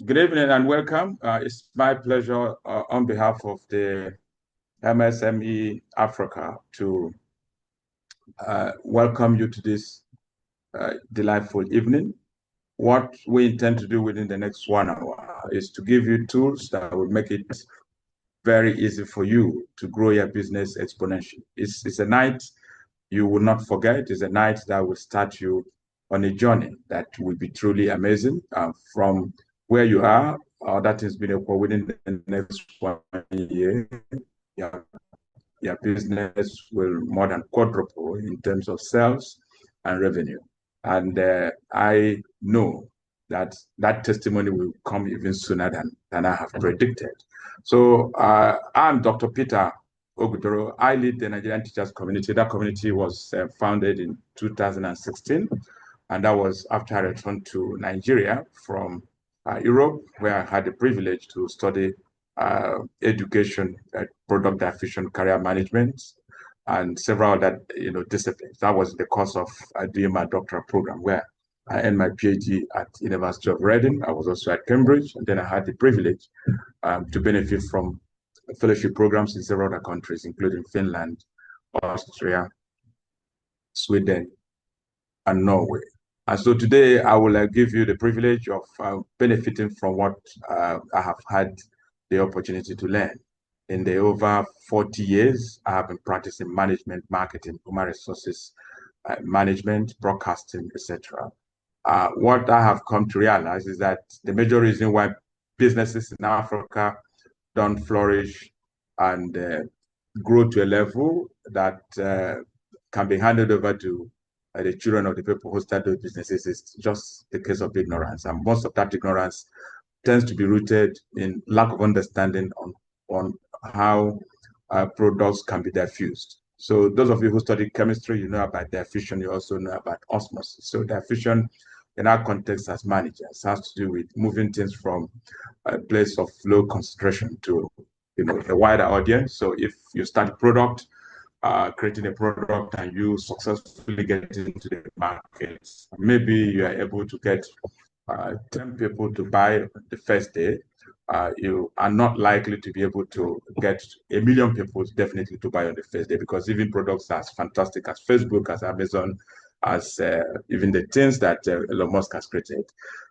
Good evening and welcome. It's my pleasure on behalf of the MSME Africa to welcome you to this delightful evening. What we intend to do within the next 1 hour is to give you tools that will make it very easy for you to grow your business exponentially. It's a night you will not forget. It's a night that will start you on a journey that will be truly amazing from where you are. That has been within the next 1 year. Your business will more than quadruple in terms of sales and revenue. And I know that that testimony will come even sooner than I have predicted. So I'm Dr. Peter Ogudoro. I lead the Nigerian teachers community. That community was founded in 2016, and that was after I returned to Nigeria from Europe, where I had the privilege to study education, product diffusion, career management, and several other disciplines. That was the course of doing my doctoral program, where I earned my PhD at University of Reading. I was also at Cambridge, and then I had the privilege to benefit from fellowship programs in several other countries, including Finland, Austria, Sweden, and Norway. And so today I will give you the privilege of benefiting from what I have had the opportunity to learn. In the over 40 years, I have been practicing management, marketing, human resources, management, broadcasting, etc. What I have come to realize is that the major reason why businesses in Africa don't flourish and grow to a level that can be handed over to the children of the people who start those businesses is just the case of ignorance. And most of that ignorance tends to be rooted in lack of understanding on how products can be diffused. So those of you who study chemistry, you know about diffusion, you also know about osmosis. So diffusion in our context as managers has to do with moving things from a place of low concentration to a wider audience. So if you start a product, creating a product, and you successfully get into the market, maybe you are able to get 10 people to buy the first day. You are not likely to be able to get 1 million people definitely to buy on the first day, because even products as fantastic as Facebook, as Amazon, as even the things that Elon Musk has created,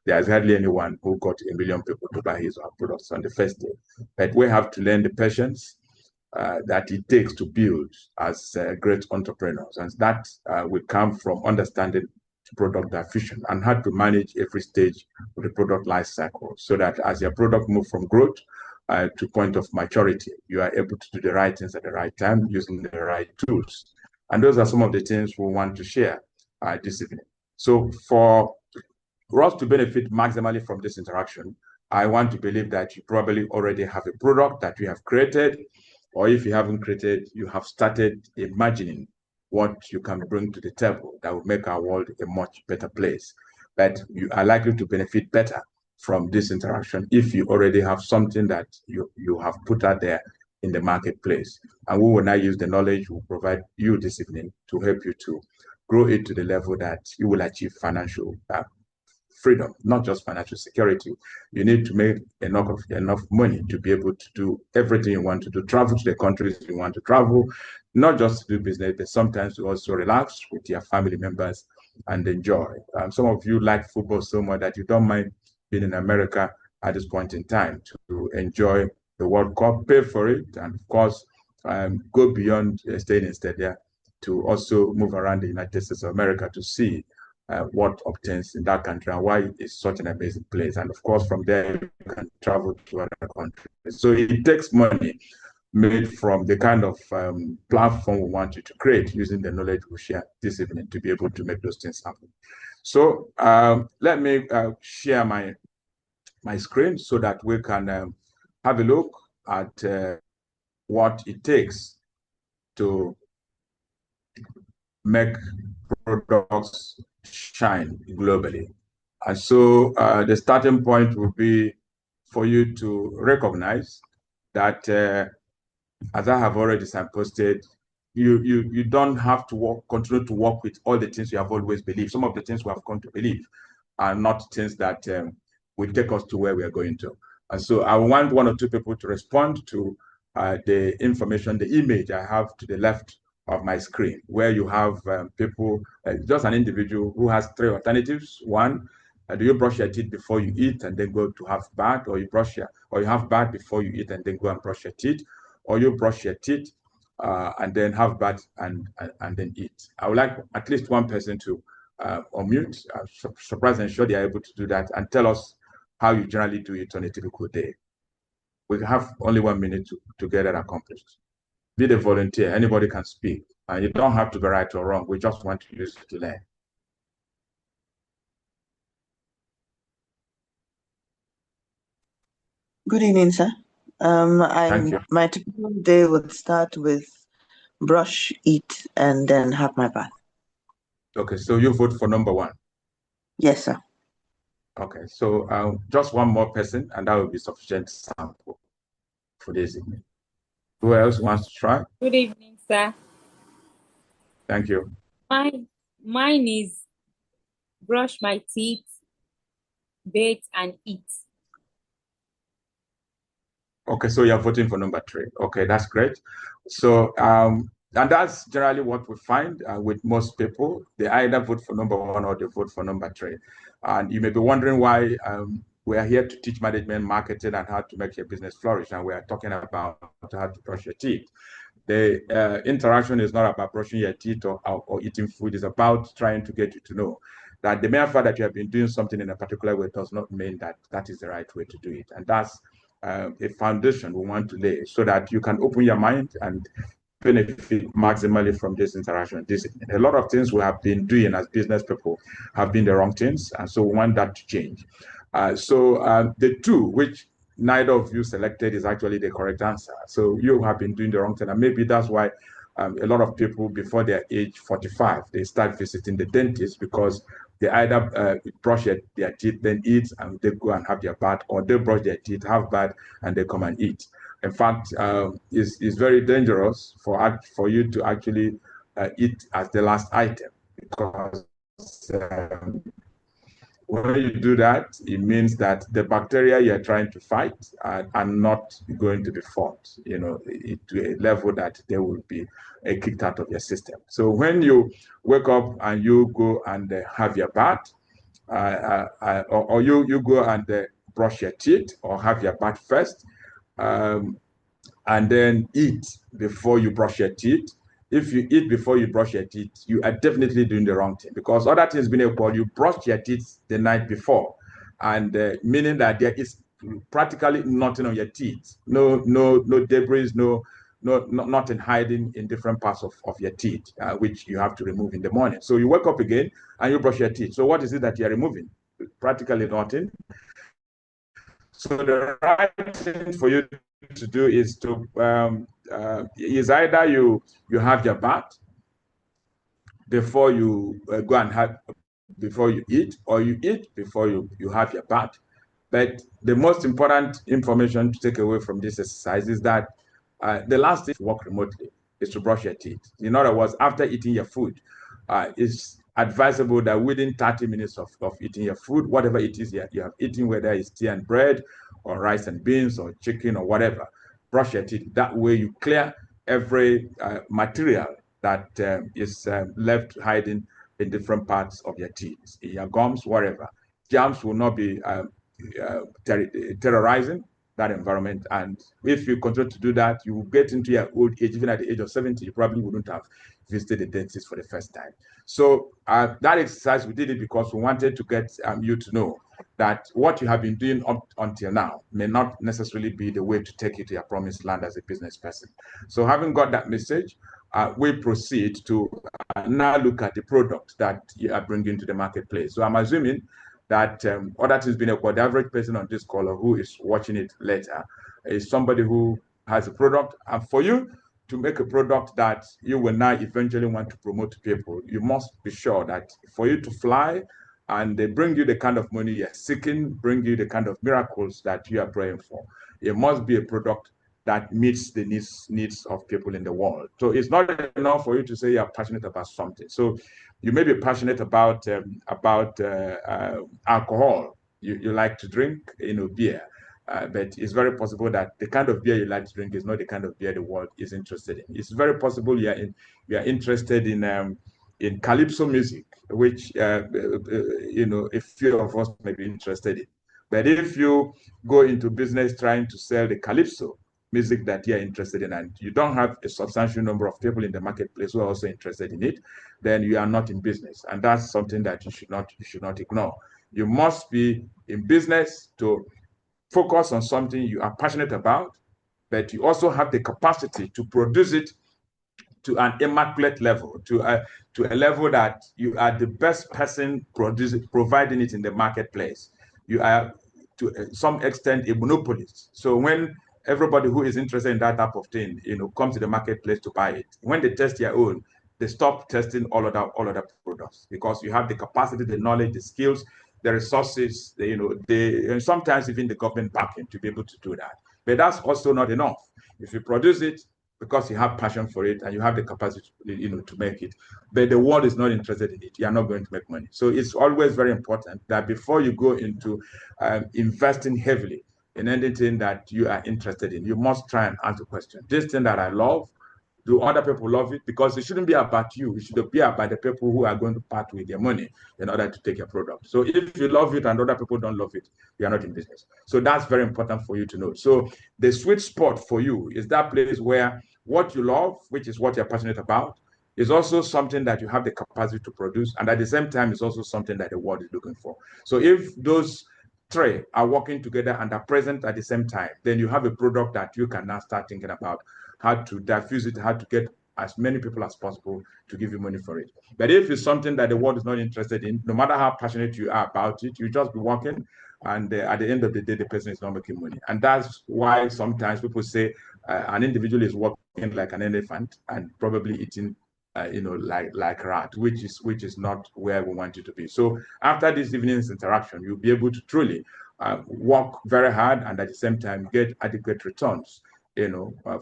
there's hardly anyone who got 1 million people to buy his or her products on the first day. But we have to learn the patience that it takes to build as great entrepreneurs, and that will come from understanding product diffusion and how to manage every stage of the product life cycle, so that as your product moves from growth to point of maturity, you are able to do the right things at the right time using the right tools. And those are some of the things we want to share this evening. So for us to benefit maximally from this interaction, I want to believe that you probably already have a product that you have created, or if you haven't created, you have started imagining what you can bring to the table that will make our world a much better place. But you are likely to benefit better from this interaction if you already have something that you have put out there in the marketplace. And we will now use the knowledge we'll provide you this evening to help you to grow it to the level that you will achieve financial freedom, not just financial security. You need to make enough money to be able to do everything you want to do, travel to the countries you want to travel, not just to do business, but sometimes to also relax with your family members and enjoy. Some of you like football so much that you don't mind being in America at this point in time to enjoy the World Cup, pay for it, and of course, go beyond staying in Stadia to also move around the United States of America to see what obtains in that country and why it's such an amazing place. And of course, from there, you can travel to other countries. So it takes money made from the kind of platform we want you to create using the knowledge we share this evening to be able to make those things happen. So let me share my screen so that we can have a look at what it takes to make products shine globally. And so the starting point will be for you to recognize that, as I have already signposted, you don't have to continue to work with all the things you have always believed. Some of the things we have come to believe are not things that will take us to where we are going to. And so I want one or two people to respond to the information, the image I have to the left of my screen, where you have people, just an individual who has three alternatives. One, do you brush your teeth before you eat and then go to have bath, or you have bath before you eat and then go and brush your teeth, or you brush your teeth and then have bath and then eat. I would like at least one person to unmute. I'm surprised and sure they are able to do that, and tell us how you generally do it on a typical day. We have only 1 minute to get that accomplished. Be the volunteer. Anybody can speak, and you don't have to be right or wrong. We just want to use it to learn. Good evening, sir. My typical day would start with brush, eat, and then have my bath. Okay, so you vote for number one? Yes, sir. Okay, so just one more person, and that will be sufficient sample for this evening. Who else wants to try? Good evening, sir. Thank you. Mine is brush my teeth, bathe, and eat. Okay, so you're voting for number 3. Okay, that's great. So, and that's generally what we find with most people. They either vote for number 1 or they vote for number 3. And you may be wondering why we are here to teach management, marketing, and how to make your business flourish. And we are talking about how to brush your teeth. The interaction is not about brushing your teeth or eating food. It's about trying to get you to know that the mere fact that you have been doing something in a particular way does not mean that that is the right way to do it. And that's a foundation we want to lay so that you can open your mind and benefit maximally from this interaction. A lot of things we have been doing as business people have been the wrong things, and so we want that to change. So the 2, which neither of you selected, is actually the correct answer. So you have been doing the wrong thing, and maybe that's why a lot of people before their age 45, they start visiting the dentist, because they either brush their teeth, then eat, and they go and have their bath, or they brush their teeth, have bath, and they come and eat. In fact, it's very dangerous for you to actually eat as the last item, because when you do that, it means that the bacteria you're trying to fight are not going to be fought, to a level that they will be kicked out of your system. So when you wake up and you go and have your bath, or you go and brush your teeth or have your bath first, and then eat before you brush your teeth. If you eat before you brush your teeth, you are definitely doing the wrong thing, because other things being equal, you brushed your teeth the night before, and meaning that there is practically nothing on your teeth, no debris, nothing hiding in different parts of your teeth, which you have to remove in the morning. So you wake up again and you brush your teeth. So what is it that you're removing? Practically nothing. So the right thing for you to do is to is either you have your bath before you go and have before you eat, or you eat before you have your bath. But the most important information to take away from this exercise is that the last thing to work remotely is to brush your teeth. In other words, after eating your food, it's advisable that within 30 minutes of eating your food, whatever it is you have eaten, whether it's tea and bread or rice and beans or chicken or whatever, brush your teeth. That way you clear every material that is left hiding in different parts of your teeth, in your gums, whatever. Germs will not be terrorizing that environment. And if you continue to do that, you will get into your old age. Even at the age of 70, you probably wouldn't have visited the dentist for the first time. So that exercise, we did it because we wanted to get you to know that what you have been doing up until now may not necessarily be the way to take you to your promised land as a business person. So having got that message, we proceed to now look at the product that you are bringing to the marketplace. So I'm assuming that other things being equal, the average person on this call or who is watching it later is somebody who has a product. And for you to make a product that you will now eventually want to promote to people, you must be sure that for you to fly and they bring you the kind of money you're seeking, bring you the kind of miracles that you are praying for, it must be a product that meets the needs of people in the world. So it's not enough for you to say you're passionate about something. So you may be passionate about alcohol, you like to drink, beer. But it's very possible that the kind of beer you like to drink is not the kind of beer the world is interested in. It's very possible you are interested in calypso music, which a few of us may be interested in. But if you go into business trying to sell the calypso music that you're interested in, and you don't have a substantial number of people in the marketplace who are also interested in it, then you are not in business, and that's something that you should not ignore. You must be in business to focus on something you are passionate about, but you also have the capacity to produce it to an immaculate level, to a level that you are the best person providing it in the marketplace. You are, to some extent, a monopolist. So when everybody who is interested in that type of thing, comes to the marketplace to buy it, when they test their own, they stop testing all other products, because you have the capacity, the knowledge, the skills, the resources, and sometimes even the government backing to be able to do that. But that's also not enough. If you produce it because you have passion for it and you have the capacity, to make it, but the world is not interested in it, you are not going to make money. So it's always very important that before you go into investing heavily in anything that you are interested in, you must try and answer the question: this thing that I love, do other people love it? Because it shouldn't be about you. It should be about the people who are going to part with their money in order to take your product. So if you love it and other people don't love it, you are not in business. So that's very important for you to know. So the sweet spot for you is that place where what you love, which is what you're passionate about, is also something that you have the capacity to produce. And at the same time, it's also something that the world is looking for. So if those three are working together and are present at the same time, then you have a product that you can now start thinking about how to diffuse it, how to get as many people as possible to give you money for it. But if it's something that the world is not interested in, no matter how passionate you are about it, you just be working, and at the end of the day, the person is not making money. And that's why sometimes people say an individual is working like an elephant and probably eating like rat, which is not where we want you to be. So after this evening's interaction, you'll be able to truly work very hard and at the same time get adequate returns,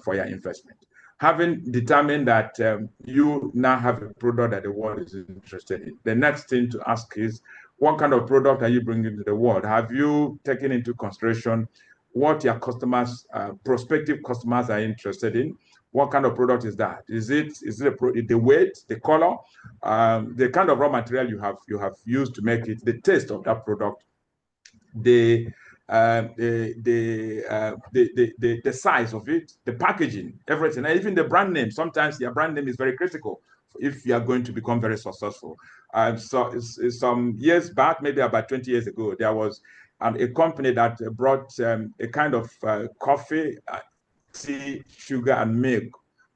for your investment. Having determined that you now have a product that the world is interested in, the next thing to ask is, what kind of product are you bringing to the world? Have you taken into consideration what your customers, prospective customers, are interested in? What kind of product is that? Is it the weight, the color, the kind of raw material you have used to make it, the taste of that product, the size of it, the packaging, everything, and even the brand name. Sometimes your brand name is very critical if you are going to become very successful. So some years back, maybe about 20 years ago, there was a company that brought a kind of coffee, tea, sugar, and milk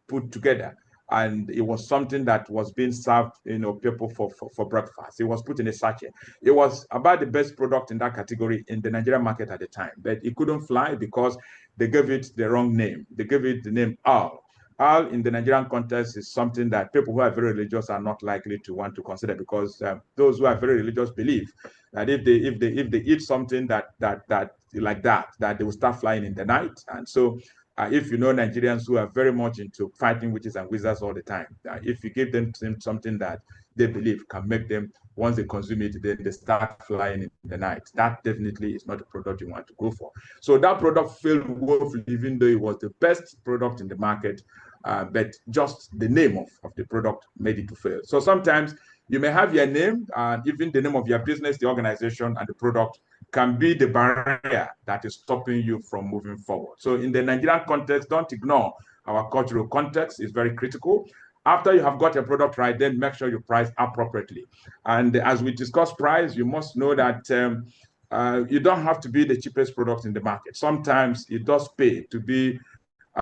put together. And it was something that was being served, people for breakfast. It was put in a sachet. It was about the best product in that category in the Nigerian market at the time, but it couldn't fly because they gave it the wrong name. They gave it the name Al. Al in the Nigerian context is something that people who are very religious are not likely to want to consider, because those who are very religious believe that if they eat something that they will start flying in the night. And so if you know Nigerians who are very much into fighting witches and wizards all the time, if you give them something that they believe can make them, once they consume it, then they start flying in the night. That definitely is not a product you want to go for. So that product failed woefully, even though it was the best product in the market, but just the name of the product made it to fail. So sometimes you may have your name and even the name of your business, the organization, and the product can be the barrier that is stopping you from moving forward. So in the Nigerian context, don't ignore our cultural context. It's very critical. After you have got your product right, then make sure you price appropriately. And as we discuss price, you must know that you don't have to be the cheapest product in the market. Sometimes it does pay to be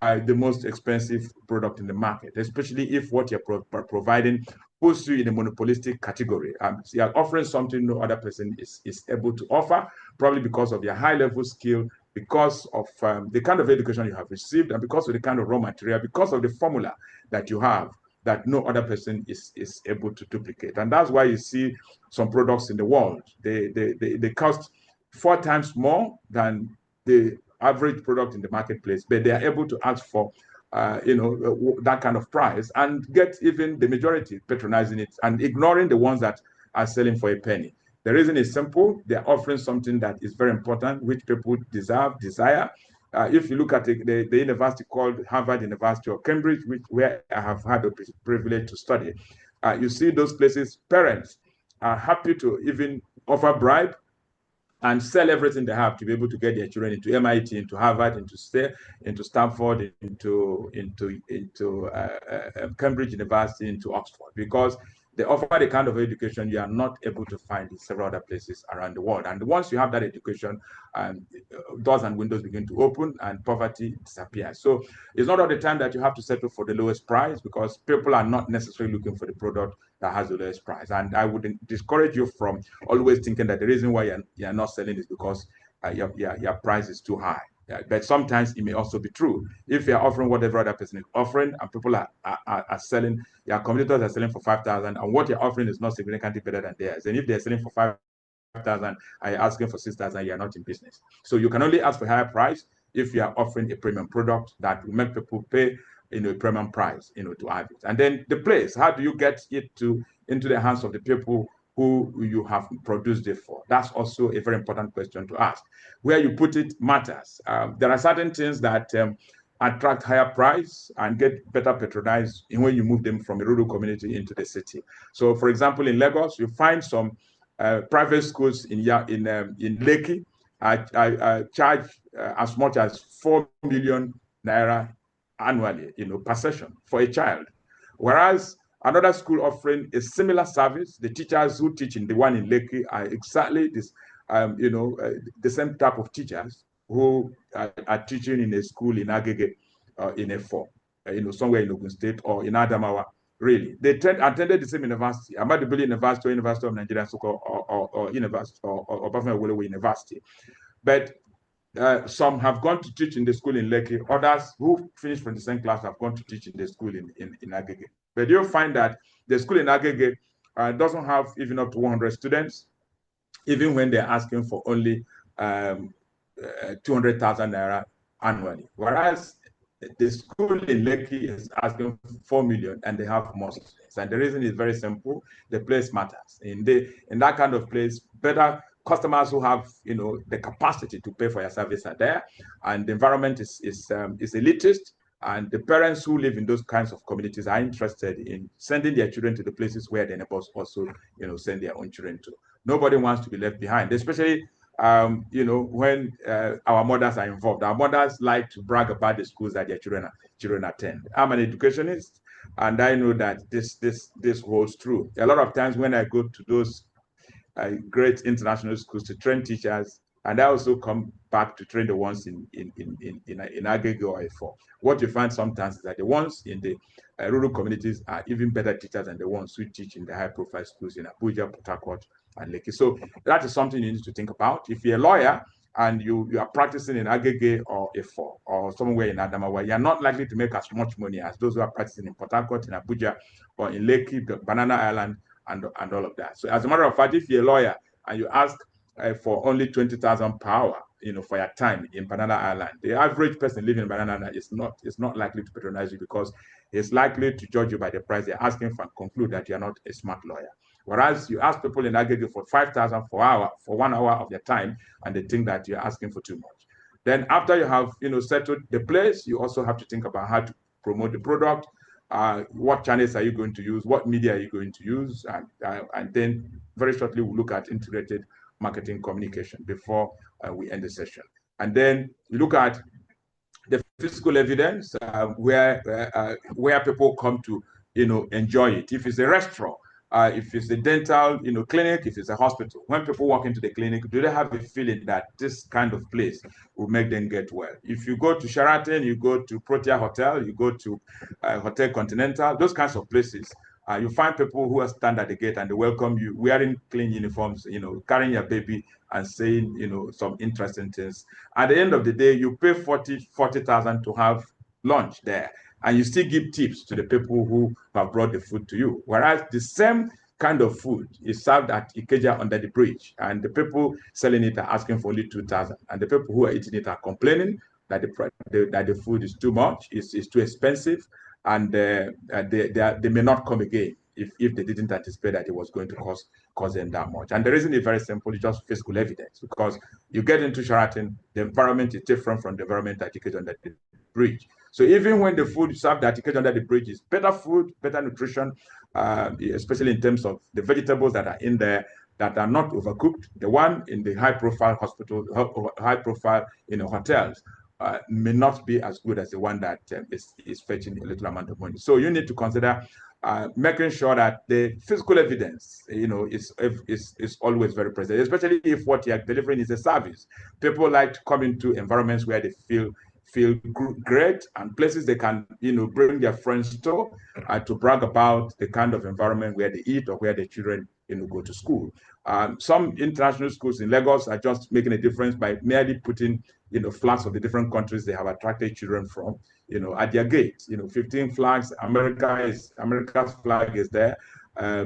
the most expensive product in the market, especially if what you're providing puts you in a monopolistic category. So you're offering something no other person is able to offer, probably because of your high-level skill, because of the kind of education you have received, and because of the kind of raw material, because of the formula that you have that no other person is able to duplicate. And that's why you see some products in the world, they cost 4 times more than the average product in the marketplace, but they are able to ask for that kind of price and get even the majority patronizing it and ignoring the ones that are selling for a penny. The reason is simple. They're offering something that is very important, which people desire. If you look at the university called Harvard University or Cambridge, where I have had the privilege to study, you see those places, parents are happy to even offer bribe and sell everything they have to be able to get their children into MIT, into Harvard, into Stanford, into Cambridge University, into Oxford, because they offer the kind of education you are not able to find in several other places around the world. And once you have that education, doors and windows begin to open and poverty disappears. So it's not all the time that you have to settle for the lowest price, because people are not necessarily looking for the product that has the lowest price. And I would discourage you from always thinking that the reason why you're not selling is because your price is too high. Yeah, but sometimes it may also be true. If you're offering whatever other person is offering, and people are selling, your competitors are selling for 5,000, and what you're offering is not significantly better than theirs. And if they're selling for 5,000, and you're asking for 6,000, you're not in business. So you can only ask for a higher price if you are offering a premium product that will make people pay, a premium price, to have it. And then the place, how do you get it into the hands of the people who you have produced it for? That's also a very important question to ask. Where you put it matters. There are certain things that attract higher price and get better patronized when you move them from a rural community into the city. So, for example, in Lagos, you find some private schools in Lekki charge as much as 4 million naira annually, per session for a child. Whereas another school offering a similar service, the teachers who teach in the one in Lekki are exactly this, the same type of teachers who are teaching in a school in Agege, in Efo, somewhere in Ogun State or in Adamawa. Really, they attended the same university, Ahmadu Bello University or University of Nigeria, or University or Bafana Awolowo University. But some have gone to teach in the school in Lekki. Others who finished from the same class have gone to teach in the school in Agege. But you'll find that the school in Agege doesn't have even up to 100 students, even when they're asking for only 200,000 naira annually. Whereas the school in Lekki is asking 4 million and they have more students. And the reason is very simple: the place matters. In that kind of place, better customers who have the capacity to pay for your service are there, and the environment is elitist, and the parents who live in those kinds of communities are interested in sending their children to the places where their neighbors also send their own children to. Nobody wants to be left behind, especially when our mothers are involved. Our mothers like to brag about the schools that their children attend. I'm an educationist, and I know that this holds true. A lot of times when I go to those great international schools to train teachers, and I also come back to train the ones in Agege or Efo, what you find sometimes is that the ones in the rural communities are even better teachers than the ones who teach in the high-profile schools in Abuja, Port Harcourt, and Lekki. So that is something you need to think about. If you're a lawyer and you are practicing in Agege or Efo or somewhere in Adamawa, you're not likely to make as much money as those who are practicing in Port Harcourt, in Abuja, or in Lekki, the Banana Island, and all of that. So as a matter of fact, if you're a lawyer and you ask for only 20,000 per hour, for your time in Banana Island, the average person living in Banana Island is not likely to patronize you, because he's likely to judge you by the price they're asking for and conclude that you're not a smart lawyer. Whereas you ask people in Agege for 5,000 for 1 hour of their time, and they think that you're asking for too much. Then after you have settled the place, you also have to think about how to promote the product. What channels are you going to use? What media are you going to use? And then very shortly we'll look at integrated marketing communication before we end the session. And then you look at the physical evidence, where people come to enjoy it. If it's a restaurant, if it's a dental clinic, if it's a hospital, when people walk into the clinic, do they have a feeling that this kind of place will make them get well? If you go to Sheraton, you go to Protea Hotel, you go to Hotel Continental, those kinds of places, you find people who are stand at the gate and they welcome you wearing clean uniforms, carrying your baby and saying some interesting things. At the end of the day, you pay 40,000 to have lunch there, and you still give tips to the people who have brought the food to you. Whereas the same kind of food is served at Ikeja under the bridge, and the people selling it are asking for only 2,000, and the people who are eating it are complaining that the food is too much, is too expensive, and they may not come again. if they didn't anticipate that it was going to cause them that much. And the reason is very simple, it's just physical evidence, because you get into Sheraton, the environment is different from the environment that you get under the bridge. So even when the food served that you get under the bridge is better food, better nutrition, especially in terms of the vegetables that are in there that are not overcooked, the one in the high-profile hospital, high-profile hotels, may not be as good as the one that is fetching a little amount of money. So you need to consider making sure that the physical evidence, is always very present, especially if what you're delivering is a service. People like to come into environments where they feel great, and places they can, bring their friends to brag about the kind of environment where they eat or where their children, go to school. Some international schools in Lagos are just making a difference by merely putting, flags of the different countries they have attracted children from, at their gate. 15 flags. America's flag is there.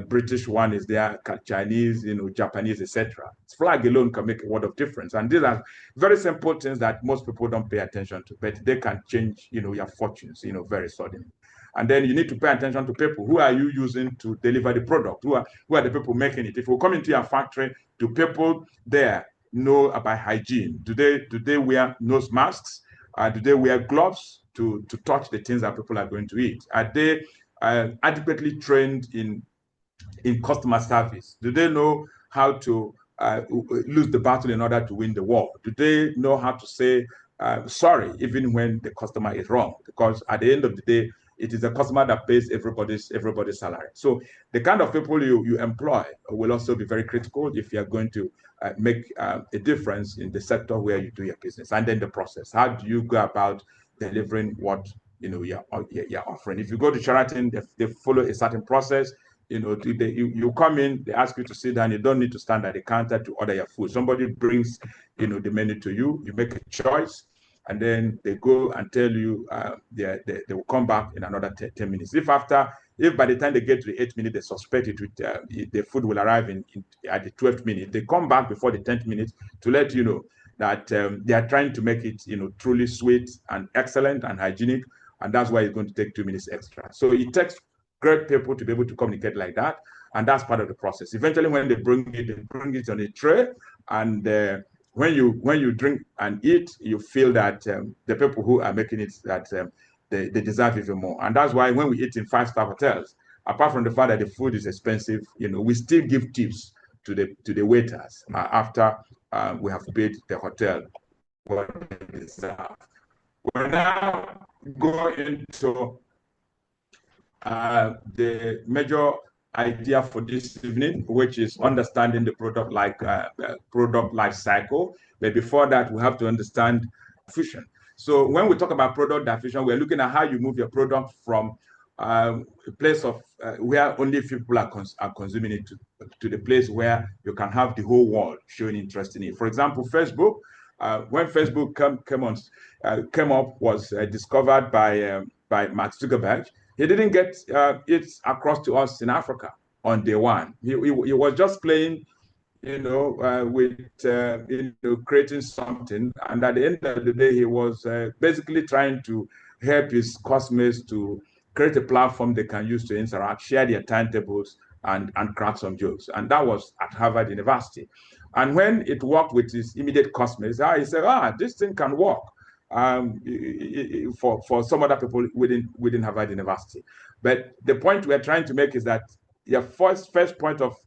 British one is there, Chinese, Japanese, etc. Flag alone can make a world of difference. And these are very simple things that most people don't pay attention to, but they can change, your fortunes, very suddenly. And then you need to pay attention to people. Who are you using to deliver the product? Who are the people making it? If you come into your factory, do people there know about hygiene? Do they wear nose masks? Do they wear gloves to touch the things that people are going to eat? Are they adequately trained in customer service? Do they know how to lose the battle in order to win the war? Do they know how to say sorry even when the customer is wrong? Because at the end of the day, it is the customer that pays everybody's salary. So the kind of people you employ will also be very critical if you're going to make a difference in the sector where you do your business. And then the process. How do you go about delivering what you're offering? If you go to Sheraton, they follow a certain process. You come in, they ask you to sit down. You don't need to stand at the counter to order your food. Somebody brings, the menu to you. You make a choice, and then they go and tell you they will come back in another 10 minutes. If by the time they get to the 8th minute, they suspect the food will arrive at the 12th minute, they come back before the 10th minute to let you know that they are trying to make it, truly sweet and excellent and hygienic, and that's why it's going to take 2 minutes extra. So it takes great people to be able to communicate like that, and that's part of the process. Eventually, when they bring it on a tray, and when you drink and eat, you feel that the people who are making it, that they deserve even more. And that's why when we eat in 5-star hotels, apart from the fact that the food is expensive, we still give tips to the waiters after we have paid the hotel what they deserve. We're now go into the major idea for this evening, which is understanding the product life cycle. But before that, we have to understand diffusion. So when we talk about product diffusion, we're looking at how you move your product from a place of where only a few people are consuming it to the place where you can have the whole world showing interest in it. For example, Facebook. When Facebook came up, was discovered by Mark Zuckerberg. He didn't get it across to us in Africa on day one. He was just playing, with creating something, and at the end of the day, he was basically trying to help his customers to create a platform they can use to interact, share their timetables, and crack some jokes. And that was at Harvard University. And when it worked with his immediate customers, he said, this thing can work for some other people within Harvard University. But the point we're trying to make is that your first point of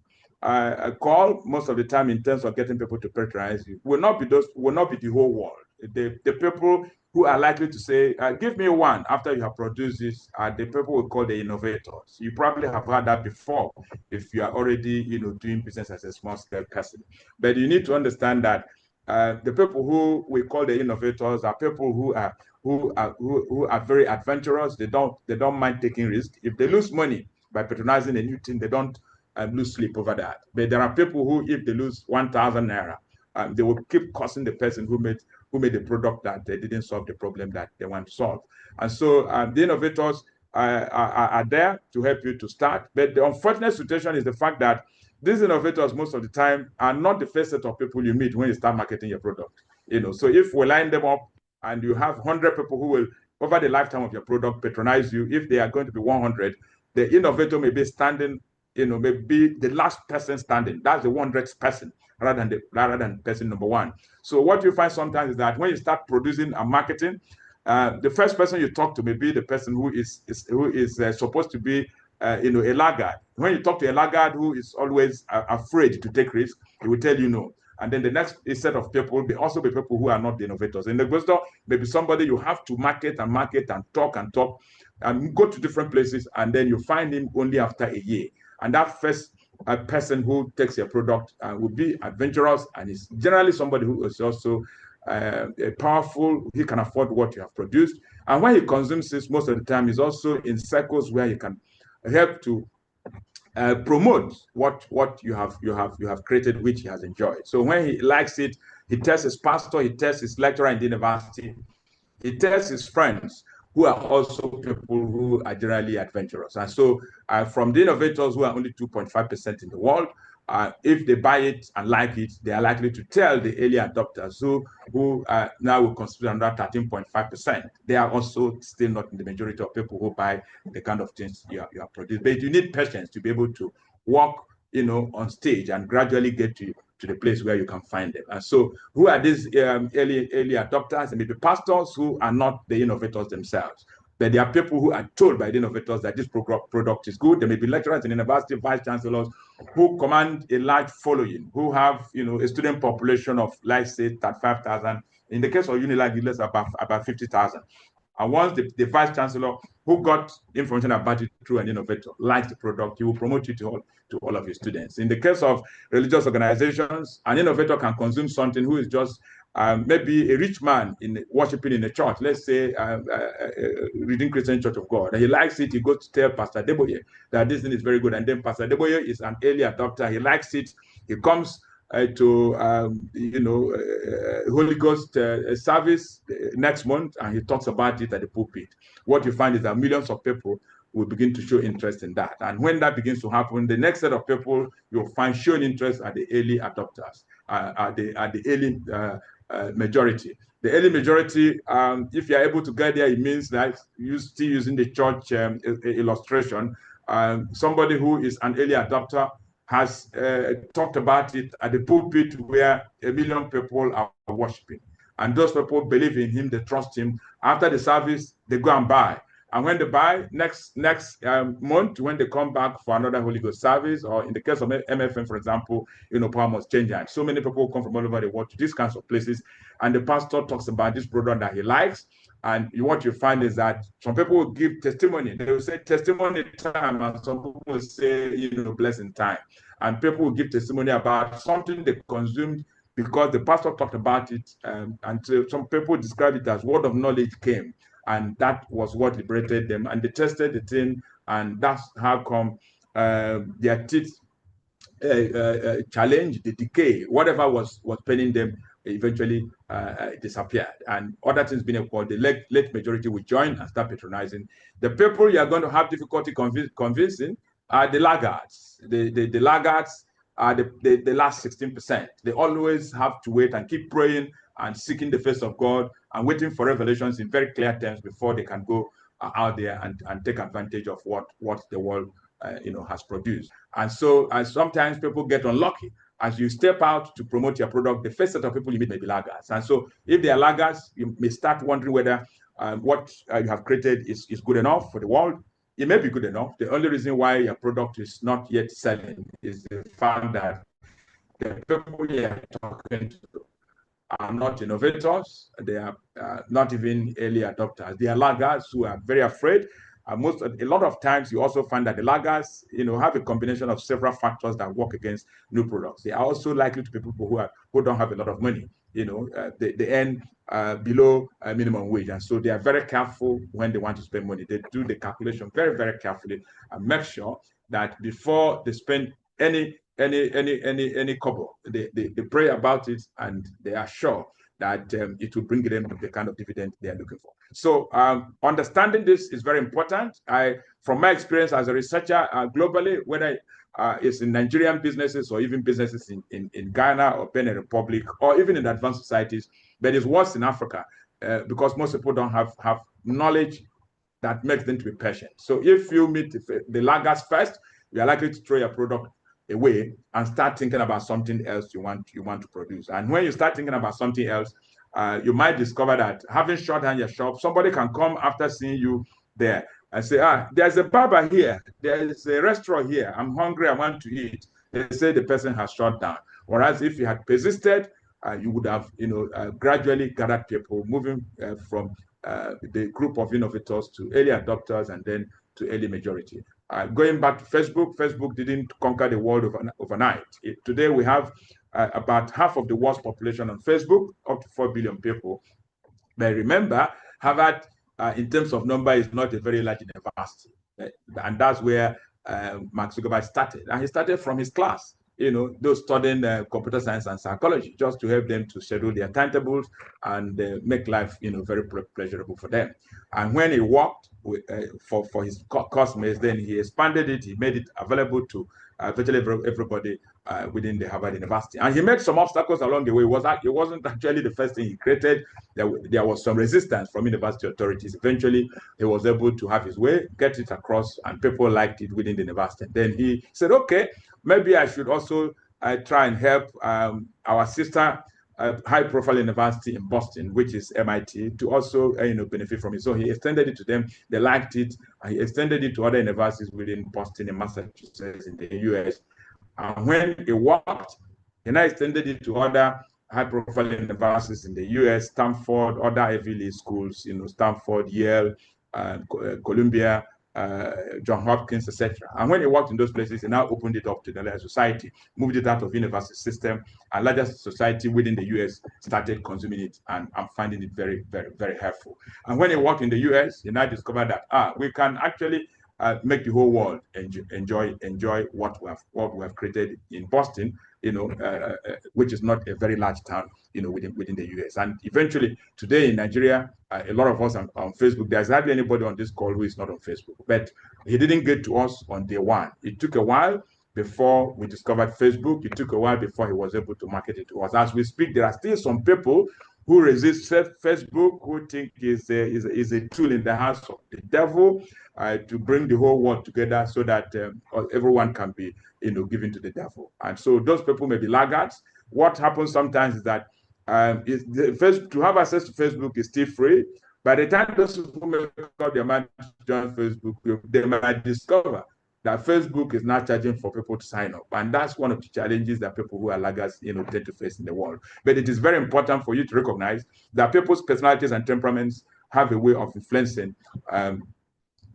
a call most of the time in terms of getting people to patronize you will not be the whole world. The people who are likely to say, give me one after you have produced this, the people we call the innovators. You probably have heard that before if you are already doing business as a small scale person. But you need to understand that the people who we call the innovators are people who are very adventurous. They don't mind taking risks. If they lose money by patronizing a new thing, they don't lose sleep over that. But there are people who, if they lose 1,000 naira, they will keep cursing the person who made the product that they didn't solve the problem that they want to solve. And so the innovators are there to help you to start. But the unfortunate situation is the fact that these innovators, most of the time, are not the first set of people you meet when you start marketing your product. So if we line them up and you have 100 people who will, over the lifetime of your product, patronize you, if they are going to be 100, the innovator may be standing, maybe the last person standing. That's the 100th person rather than person number one. So what you find sometimes is that when you start producing and marketing, the first person you talk to may be the person who is supposed to be a laggard. When you talk to a laggard who is always afraid to take risks, he will tell you no. And then the next set of people will also be people who are not the innovators. In the investor, maybe somebody you have to market and talk and go to different places, and then you find him only after a year. And that first person who takes your product will be adventurous, and is generally somebody who is also powerful. He can afford what you have produced, and when he consumes this, most of the time is also in circles where he can help to promote what you have created, which he has enjoyed. So when he likes it, he tells his pastor, he tells his lecturer in the university, he tells his friends, who are also people who are generally adventurous. And so from the innovators, who are only 2.5% in the world, if they buy it and like it, they are likely to tell the early adopters who now will consider another 13.5%. They are also still not in the majority of people who buy the kind of things you have produced. But you need patience to be able to walk, on stage and gradually get to the place where you can find them. And so who are these early adopters? And maybe pastors who are not the innovators themselves, but there are people who are told by the innovators that this product is good. There may be lecturers in university, vice chancellors who command a large following, who have a student population of, let's say, 35,000. In the case of Unilag, it's about 50,000. And once the vice chancellor, who got information about it through an innovator, likes the product, he will promote you to all of his students. In the case of religious organizations, an innovator can consume something who is just maybe a rich man worshiping in a church, let's say Redeemed Christian Church of God, and he likes it. He goes to tell Pastor Deboye that this thing is very good, and then Pastor Deboye is an early adopter. He likes it. He comes to Holy Ghost service next month, and he talks about it at the pulpit. What you find is that millions of people will begin to show interest in that. And when that begins to happen, the next set of people you'll find showing interest are the early adopters, are the early majority. The early majority, if you're able to get there, it means that you're still using the church illustration. Somebody who is an early adopter has talked about it at the pulpit where 1 million people are worshiping. And those people believe in him, they trust him. After the service, they go and buy. And when they buy, next month, when they come back for another Holy Ghost service, or in the case of MFM, for example, power must change hands. So many people come from all over the world to these kinds of places, and the pastor talks about this product that he likes. And what you find is that some people will give testimony. They will say testimony time, and some people will say, blessing time. And people will give testimony about something they consumed because the pastor talked about it. And so some people describe it as word of knowledge came. And that was what liberated them. And they tested the thing, and that's how come their teeth challenge, the decay, whatever was paining them eventually disappeared. And other things being equal, the late majority will join and start patronizing. The people you are going to have difficulty convincing are the laggards. The laggards are the last 16%. They always have to wait and keep praying and seeking the face of God and waiting for revelations in very clear terms before they can go out there and take advantage of what the world has produced. And so sometimes people get unlucky. As you step out to promote your product, the first set of people you meet may be laggards. And so if they are laggards, you may start wondering whether what you have created is good enough for the world. It may be good enough. The only reason why your product is not yet selling is the fact that the people you are talking to are not innovators. They are not even early adopters. They are laggards who are very afraid. A lot of times you also find that the laggards, have a combination of several factors that work against new products. They are also likely to be people who don't have a lot of money. They earn below minimum wage, and so they are very careful when they want to spend money. They do the calculation very, very carefully and make sure that before they spend any couple, they pray about it, and they are sure that it will bring them the kind of dividend they are looking for. So understanding this is very important. From my experience as a researcher globally, whether it's in Nigerian businesses or even businesses in Ghana or Benin Republic or even in advanced societies, but it's worse in Africa because most people don't have knowledge that makes them to be patient. So if you meet the laggards first, you are likely to throw your product away and start thinking about something else you want to produce. And when you start thinking about something else, you might discover that having shut down your shop, somebody can come after seeing you there and say, there's a barber here, there's a restaurant here, I'm hungry, I want to eat. They say the person has shut down. Whereas if you had persisted, you would have gradually gathered people, moving from the group of innovators to early adopters and then to early majority. Going back to Facebook, Facebook didn't conquer the world overnight. Today we have about half of the world's population on Facebook, up to 4 billion people. But remember, Harvard, in terms of number, is not a very large university. And that's where Mark Zuckerberg started. And he started from his class, those studying computer science and psychology, just to help them to schedule their timetables and make life, very pleasurable for them. And when he worked for his classmates, then he expanded it. He made it available to virtually everybody within the Harvard University. And he met some obstacles along the way. It wasn't actually the first thing he created. There was some resistance from university authorities. Eventually, he was able to have his way, get it across, and people liked it within the university. Then he said, okay, maybe I should also try and help our sister high-profile university in Boston, which is MIT, to also benefit from it. So he extended it to them. They liked it. And he extended it to other universities within Boston and Massachusetts in the US. And when it worked, he now extended it to other high-profile universities in the US, Stanford, other Ivy League schools, Stanford, Yale, Columbia, John Hopkins, etc. And when he worked in those places, he now opened it up to the larger society, moved it out of university system, and larger society within the US started consuming it and finding it very, very, very helpful. And when he worked in the US, he now discovered that we can actually make the whole world enjoy what we have created in Boston, which is not a very large town, within the US. And eventually, today in Nigeria, a lot of us on Facebook. There's hardly anybody on this call who is not on Facebook. But he didn't get to us on day one. It took a while before we discovered Facebook. It took a while before he was able to market it to us. As we speak, there are still some people who resist Facebook, who think is a tool in the hands of the devil to bring the whole world together so that everyone can be, given to the devil. And so those people may be laggards. What happens sometimes is that to have access to Facebook is still free. By the time those people make up their mind to join Facebook, they might discover that Facebook is now charging for people to sign up. And that's one of the challenges that people who are laggards, tend to face in the world. But it is very important for you to recognize that people's personalities and temperaments have a way of influencing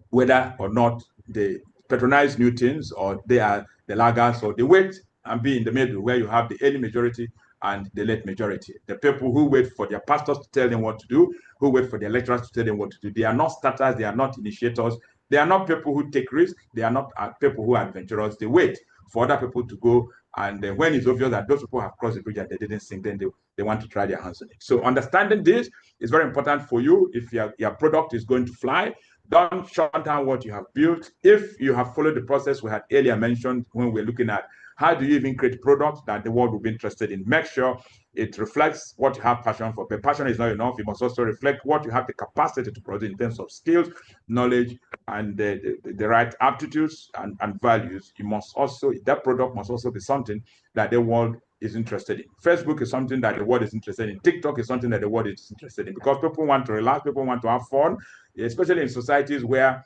whether or not they patronize new things, or they are the laggards, or they wait and be in the middle, where you have the early majority and the late majority. The people who wait for their pastors to tell them what to do, who wait for their lecturers to tell them what to do, they are not starters, they are not initiators, they are not people who take risks, they are not people who are adventurous. They wait for other people to go, and when it's obvious that those people have crossed the bridge and they didn't sink, then they want to try their hands on it. So understanding this is very important for you. If your product is going to fly, don't shut down what you have built. If you have followed the process we had earlier mentioned when we're looking at how do you even create products that the world will be interested in, make sure it reflects what you have passion for. But passion is not enough. It must also reflect what you have the capacity to produce in terms of skills, knowledge, and the right aptitudes and values. That product must also be something that the world is interested in. Facebook is something that the world is interested in. TikTok is something that the world is interested in, because people want to relax, people want to have fun, especially in societies where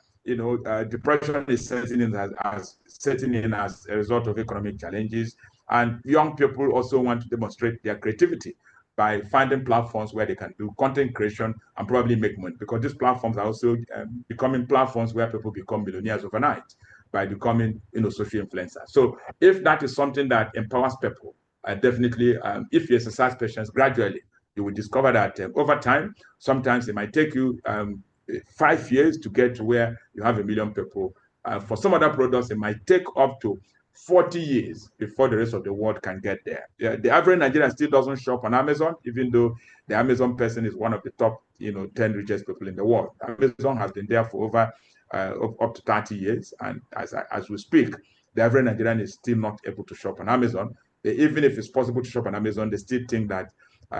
depression is setting in as a result of economic challenges. And young people also want to demonstrate their creativity by finding platforms where they can do content creation and probably make money, because these platforms are also becoming platforms where people become millionaires overnight by becoming social influencers. So if that is something that empowers people, definitely, if you exercise patience gradually, you will discover that over time, sometimes it might take you 5 years to get to where you have 1 million people. For some other products, it might take up to 40 years before the rest of the world can get there. The average Nigerian still doesn't shop on Amazon, even though the Amazon person is one of the top 10 richest people in the world. Amazon has been there for over up to 30 years. And as we speak, the average Nigerian is still not able to shop on Amazon. Even if it's possible to shop on Amazon, they still think that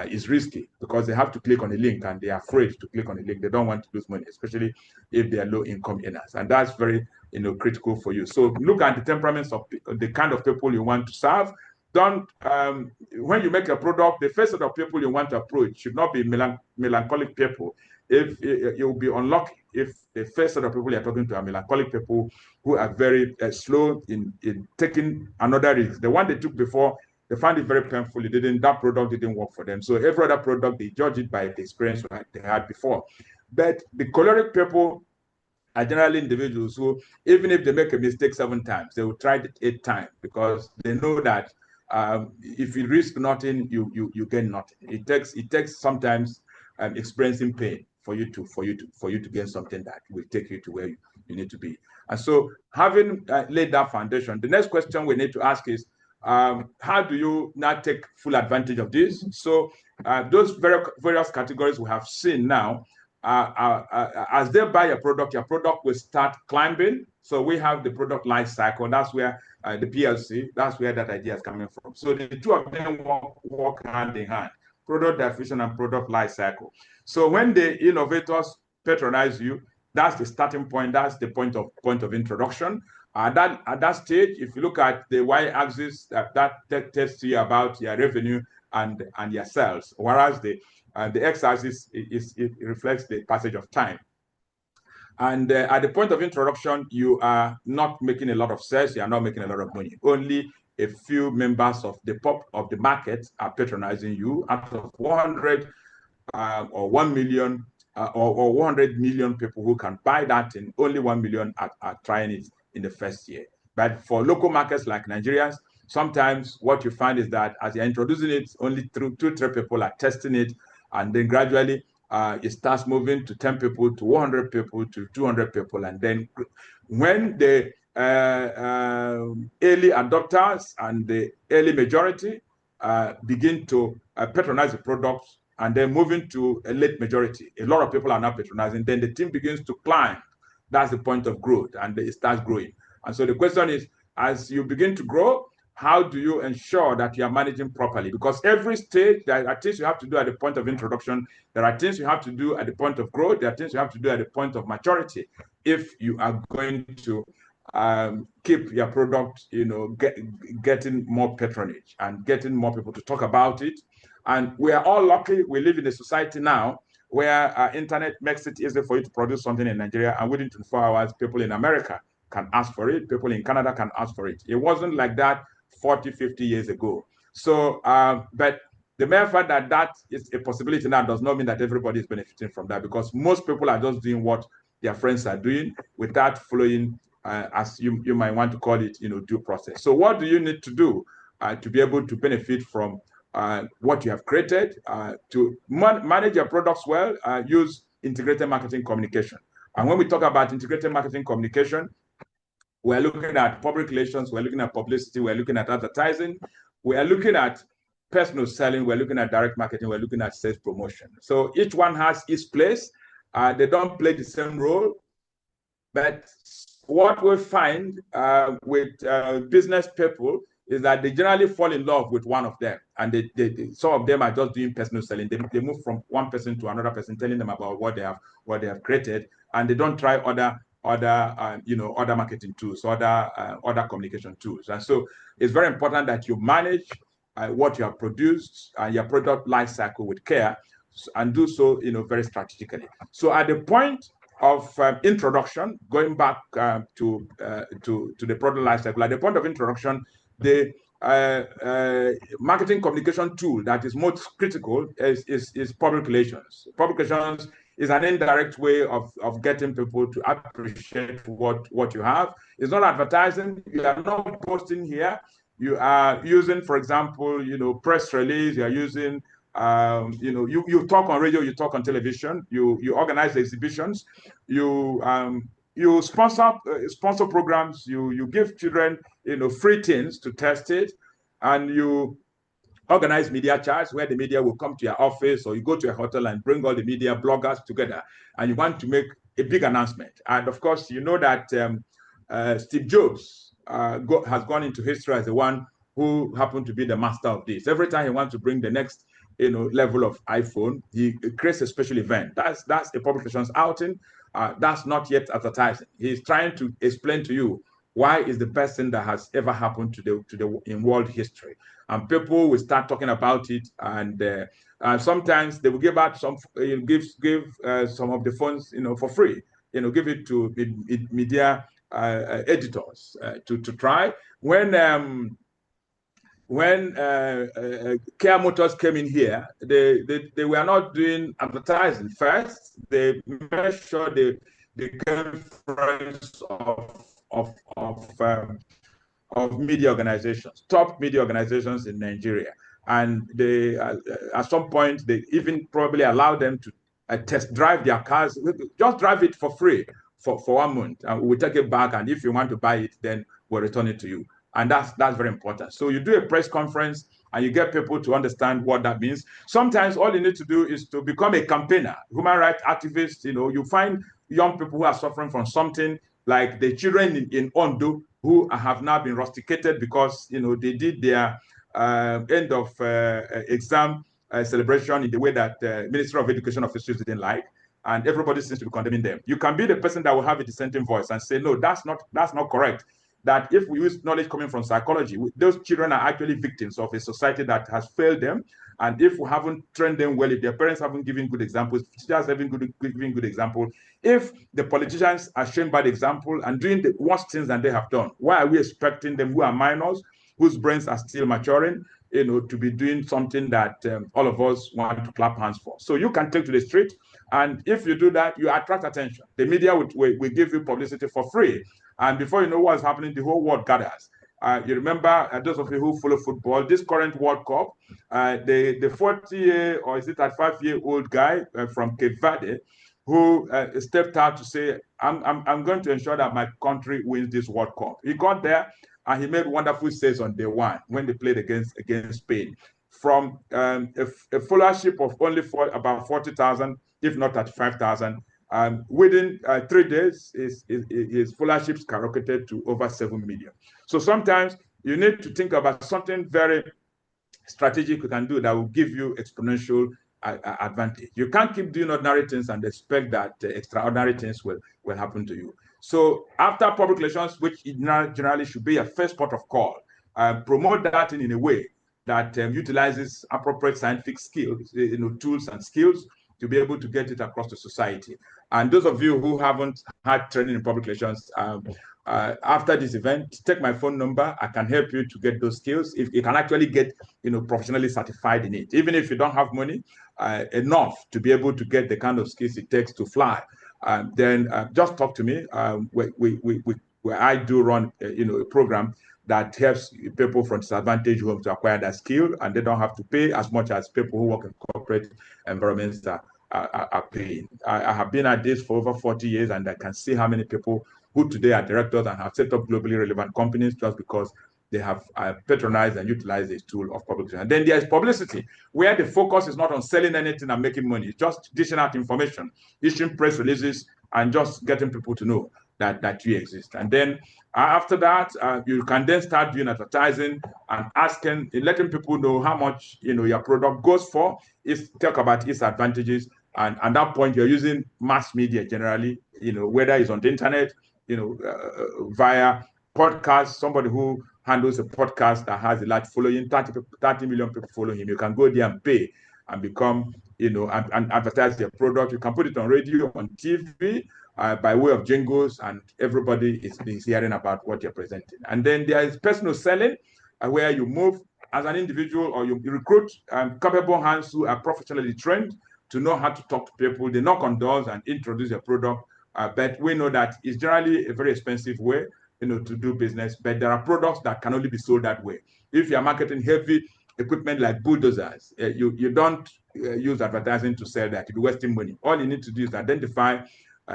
is risky because they have to click on a link and they are afraid to click on a link. They don't want to lose money, especially if they are low income earners. And that's very, critical for you. So look at the temperaments of the kind of people you want to serve. Don't, when you make a product, the first set of people you want to approach should not be melancholic people. If you'll be unlucky if the first set of people you're talking to are melancholic people who are very slow in taking another risk. The one they took before, they found it very painful. That product didn't work for them. So every other product, they judge it by the experience they had before. But the choleric people are generally individuals who, even if they make a mistake 7 times, they will try it 8 times because they know that if you risk nothing, you gain nothing. It takes sometimes experiencing pain for you to gain something that will take you to where you need to be. And so, having laid that foundation, the next question we need to ask is, how do you now take full advantage of this? So, those various categories we have seen now, as they buy your product will start climbing. So we have the product life cycle. That's where the PLC, that's where that idea is coming from. So the two of them work hand in hand, product definition and product life cycle. So when the innovators patronize you, that's the starting point. That's the point of introduction. At that stage, if you look at the y-axis, that tells you about your revenue and your sales, whereas the x-axis it reflects the passage of time. And at the point of introduction, you are not making a lot of sales. You are not making a lot of money. Only a few members of the market are patronizing you. Out of 100 or 1 million or 100 million people who can buy that thing, only 1 million are trying it in the first year. But for local markets like Nigerians, sometimes what you find is that as you're introducing it, only 2-3 people are testing it, and then gradually it starts moving to 10 people, to 100 people, to 200 people. And then when the early adopters and the early majority begin to patronize the products, and then moving to a late majority, a lot of people are now patronizing, then the team begins to climb. That's the point of growth, and it starts growing. And so the question is, as you begin to grow, how do you ensure that you are managing properly? Because every stage, there are things you have to do at the point of introduction. There are things you have to do at the point of growth. There are things you have to do at the point of maturity. If you are going to keep your product, getting more patronage and getting more people to talk about it. And we are all lucky. We live in a society now where internet makes it easy for you to produce something in Nigeria, and within 24 hours, people in America can ask for it. People in Canada can ask for it. It wasn't like that 40, 50 years ago. So, but the mere fact that that is a possibility now does not mean that everybody is benefiting from that, because most people are just doing what their friends are doing without following, as you might want to call it, due process. So what do you need to do to be able to benefit from what you have created? To manage your products well, use integrated marketing communication. And when we talk about integrated marketing communication, we're looking at public relations, we're looking at publicity, we're looking at advertising, we are looking at personal selling, we're looking at direct marketing, we're looking at sales promotion. So each one has its place. They don't play the same role. But what we find with business people is that they generally fall in love with one of them. And some of them are just doing personal selling. They move from one person to another person, telling them about what they have created, and they don't try other marketing tools, other communication tools. And so it's very important that you manage what you have produced and your product life cycle with care, and do so very strategically. So at the point of introduction, going back to the product life cycle, at the point of introduction, the marketing communication tool that is most critical is public relations. Public relations is an indirect way of getting people to appreciate what you have. It's not advertising. You are not posting here. You are using, for example, press release. You are using, you talk on radio, you talk on television. You organize exhibitions. You sponsor programs. You give children free things to test it, and you organize media chats where the media will come to your office, or you go to a hotel and bring all the media bloggers together, and you want to make a big announcement. And of course, you know that Steve Jobs has gone into history as the one who happened to be the master of this. Every time he wants to bring the next level of iPhone. He creates a special event. That's a public relations outing. That's not yet advertising. He's trying to explain to you why is the best thing that has ever happened in world history, and people will start talking about it. And sometimes they will give out some some of the phones for free. Give it to media editors to try. When Kia Motors came in here, they were not doing advertising. First, they made sure they became friends of media organizations, top media organizations in Nigeria. And they, at some point, they even probably allowed them to test drive their cars. Just drive it for free for 1 month, and we'll take it back. And if you want to buy it, then we'll return it to you. And that's very important. So you do a press conference and you get people to understand what that means. Sometimes all you need to do is to become a campaigner, human rights activist. You find young people who are suffering from something, like the children in Ondo who have now been rusticated because they did their end of exam celebration in the way that Ministry of Education officials didn't like, and everybody seems to be condemning them. You can be the person that will have a dissenting voice and say, no, that's not correct. That if we use knowledge coming from psychology, those children are actually victims of a society that has failed them. And if we haven't trained them well, if their parents haven't given good examples, teachers haven't given good example, if the politicians are showing bad example and doing the worst things that they have done, why are we expecting them, who are minors, whose brains are still maturing, to be doing something that all of us want to clap hands for? So you can take to the street, and if you do that, you attract attention. The media will give you publicity for free. And before you know what's happening, the whole world gathers. You remember, those of you who follow football, this current World Cup, the 40-year or is it that 5-year-old guy from Cape Verde who stepped out to say, I'm going to ensure that my country wins this World Cup. He got there and he made wonderful saves on day one when they played against Spain. From a followership of only about 40,000, if not 35,000, within 3 days, his followership skyrocketed to over 7 million. So sometimes you need to think about something very strategic you can do that will give you exponential advantage. You can't keep doing ordinary things and expect that extraordinary things will happen to you. So after public relations, which generally should be a first port of call, promote that in a way that utilizes appropriate scientific skills, tools and skills to be able to get it across the society. And those of you who haven't had training in public relations, after this event, take my phone number. I can help you to get those skills. If you can actually get, professionally certified in it, even if you don't have money enough to be able to get the kind of skills it takes to fly, then just talk to me. Where I do run, a program that helps people from disadvantaged homes to acquire that skill, and they don't have to pay as much as people who work in corporate environments that are paying. I have been at this for over 40 years, and I can see how many people who today are directors and have set up globally relevant companies just because they have patronized and utilized this tool of publicity. And then there's publicity, where the focus is not on selling anything and making money. It's just dishing out information, issuing press releases, and just getting people to know that you exist. And then after that, you can then start doing advertising and letting people know how much your product goes for. Talk about its advantages, and at that point you're using mass media generally, whether it's on the internet, via podcast. Somebody who handles a podcast that has a large following, 30 million people follow him. You can go there and pay and become, and advertise their product. You can put it on radio, on TV, by way of jingles, and everybody is hearing about what you're presenting. And then there is personal selling, where you move as an individual, or you recruit capable hands who are professionally trained to know how to talk to people. They knock on doors and introduce their product. But we know that it's generally a very expensive way, to do business. But there are products that can only be sold that way. If you are marketing heavy equipment like bulldozers, you don't use advertising to sell that. You'll be wasting money. All you need to do is identify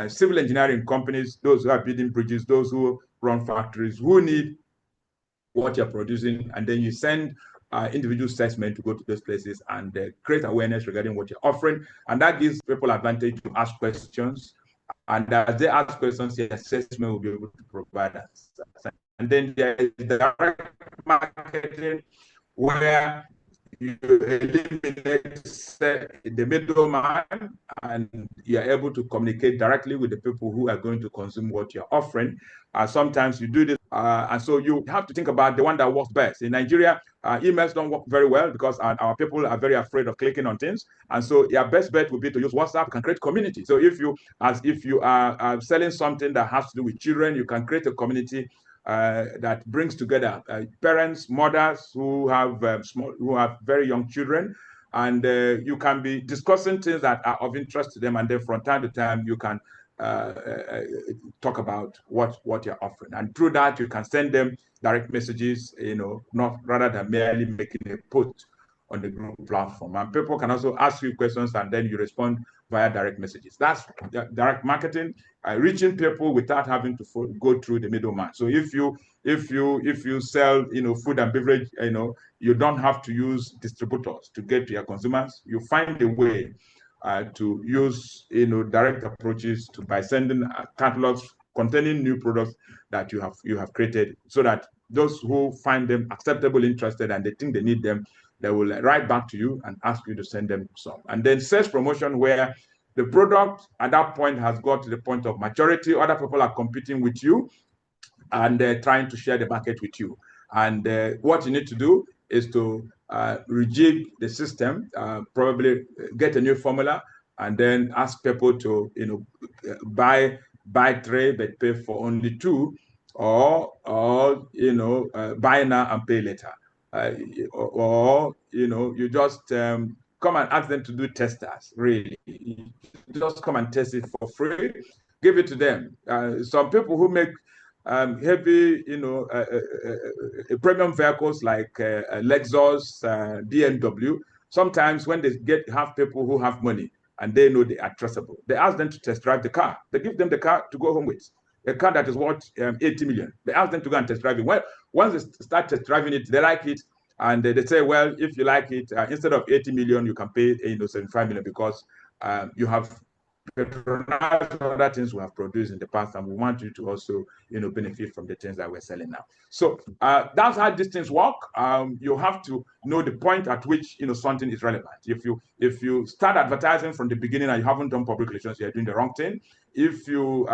civil engineering companies, those who are building bridges, those who run factories, who need what you're producing, and then you send individual salesmen to go to those places and create awareness regarding what you're offering. And that gives people advantage to ask questions. And as they ask questions, the assessment will be able to provide answers. And then there is direct marketing, where you eliminate the middleman, and you're able to communicate directly with the people who are going to consume what you're offering. Sometimes you do this, and so you have to think about the one that works best. In Nigeria, emails don't work very well because our people are very afraid of clicking on things, and so your best bet would be to use WhatsApp. You can create community. So if you are selling something that has to do with children, you can create a community that brings together parents, mothers who have very young children, and you can be discussing things that are of interest to them, and then from time to time you can talk about what you're offering, and through that you can send them direct messages, not rather than merely making a post on the group platform. And people can also ask you questions, and then you respond via direct messages. That's direct marketing, reaching people without having to go through the middleman. So if you sell food and beverage, you don't have to use distributors to get to your consumers. You find a way to use direct approaches by sending catalogs containing new products that you have created, so that those who find them acceptable, interested, and they think they need them, they will write back to you and ask you to send them some. And then sales promotion, where the product at that point has got to the point of maturity. Other people are competing with you, and they're trying to share the market with you. And what you need to do is to rejig the system, probably get a new formula, and then ask people to buy 3 but pay for only 2, or buy now and pay later. Or you just come and ask them to do testers. Really, just come and test it for free, give it to them. Some people who make heavy, premium vehicles like Lexus, BMW, sometimes when they have people who have money and they know they are trustable, they ask them to test drive the car. They give them the car to go home with, a car that is worth 80 million. They ask them to go and test drive it. Well, once they start test driving it, they like it, and they say, well, if you like it, instead of 80 million, you can pay 75 million, because you have other things we have produced in the past, and we want you to also benefit from the things that we're selling now. So that's how these things work. You have to know the point at which something is relevant. If you start advertising from the beginning and you haven't done public relations, you're doing the wrong thing. If you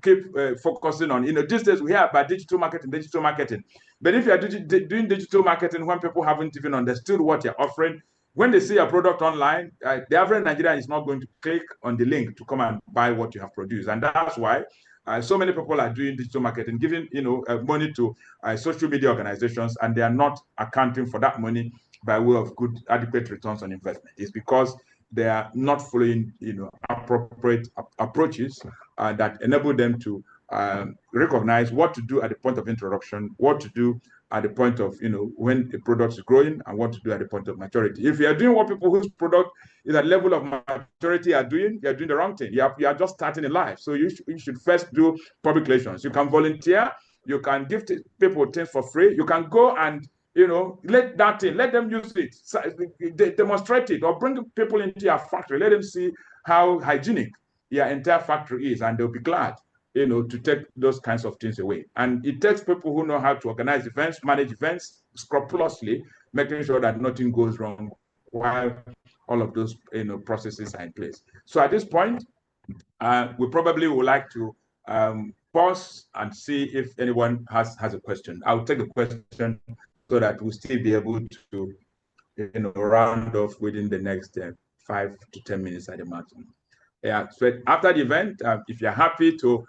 keep focusing on these days we hear about digital marketing, but if you are doing digital marketing when people haven't even understood what you're offering, when they see a product online, the average Nigerian is not going to click on the link to come and buy what you have produced. And that's why so many people are doing digital marketing, giving money to social media organizations, and they are not accounting for that money by way of good, adequate returns on investment. It's because they are not following appropriate approaches that enable them to recognize what to do at the point of introduction, what to do at the point of when the product is growing, and what to do at the point of maturity. If you are doing what people whose product is at level of maturity are doing, you're doing the wrong thing. You are just starting in life. So you should first do public relations. You can volunteer, you can give people things for free, you can go and let them use it, demonstrate it, or bring people into your factory, let them see how hygienic your entire factory is, and they'll be glad to take those kinds of things away. And it takes people who know how to organize events, manage events scrupulously, making sure that nothing goes wrong while all of those processes are in place. So at this point, we probably would like to pause and see if anyone has a question. I'll take a question so that we'll still be able to round off within the next 5 to 10 minutes at the maximum. Yeah, so after the event, if you're happy to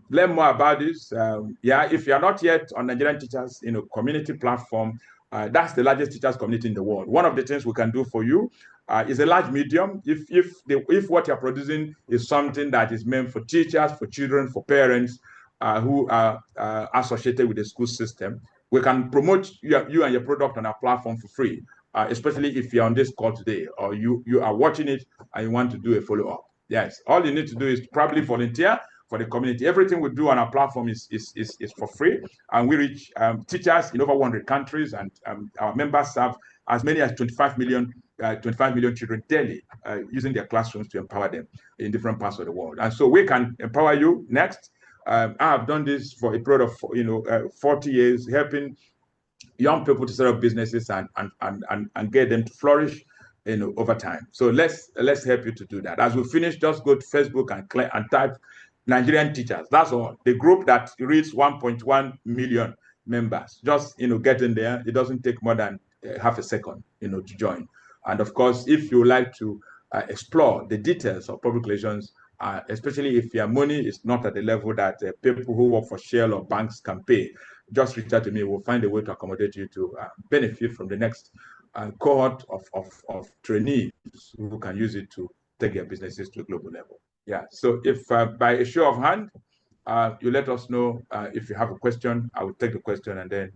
learn more about this, if you're not yet on Nigerian Teachers community platform, that's the largest teachers community in the world. One of the things we can do for you is a large medium. If what you're producing is something that is meant for teachers, for children, for parents who are associated with the school system, we can promote you and your product on our platform for free. Especially if you're on this call today, or you are watching it and you want to do a follow-up. Yes, all you need to do is probably volunteer for the community. Everything we do on our platform is for free, and we reach teachers in over 100 countries, and our members serve as many as 25 million children daily, using their classrooms to empower them in different parts of the world. And so we can empower you next. I have done this for a period of 40 years, helping young people to set up businesses and get them to flourish, over time. So let's help you to do that. As we finish, just go to Facebook and type Nigerian teachers. That's all. The group that reads 1.1 million members. Just get in there. It doesn't take more than half a second, to join. And of course, if you like to explore the details of public relations, especially if your money is not at the level that people who work for Shell or banks can pay, just reach out to me. We'll find a way to accommodate you to benefit from the next cohort of trainees who can use it to take their businesses to a global level. Yeah. So if by a show of hand, you let us know if you have a question, I will take the question and then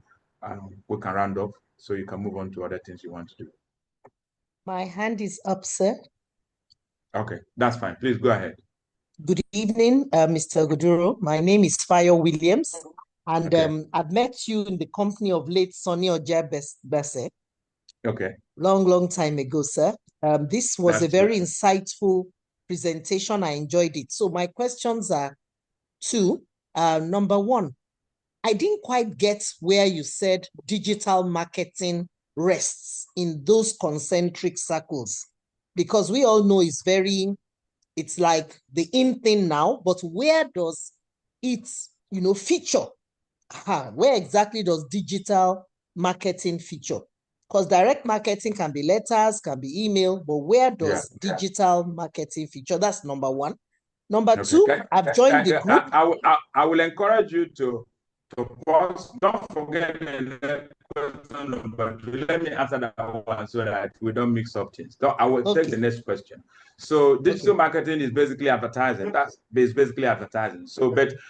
we can round off so you can move on to other things you want to do. My hand is up, sir. Okay, that's fine. Please go ahead. Good evening, Mr. Goduro. My name is Fayo Williams, and Okay. I've met you in the company of late Sonny Oja Bese. Okay. Long time ago, sir. This was That's a very good. insightful presentation. I enjoyed it. So my questions are two. Number one, I didn't quite get where you said digital marketing rests in those concentric circles, because we all know it's like the in thing now, but where does it, feature? Where exactly does digital marketing feature? Because direct marketing can be letters, can be email, but where does digital marketing feature? That's number one. Number two, I've joined the group. I will encourage you to pause. Don't forget the question number two. Let me answer that one so that we don't mix up things. I will take the next question. So digital marketing is basically advertising. That's basically advertising. So,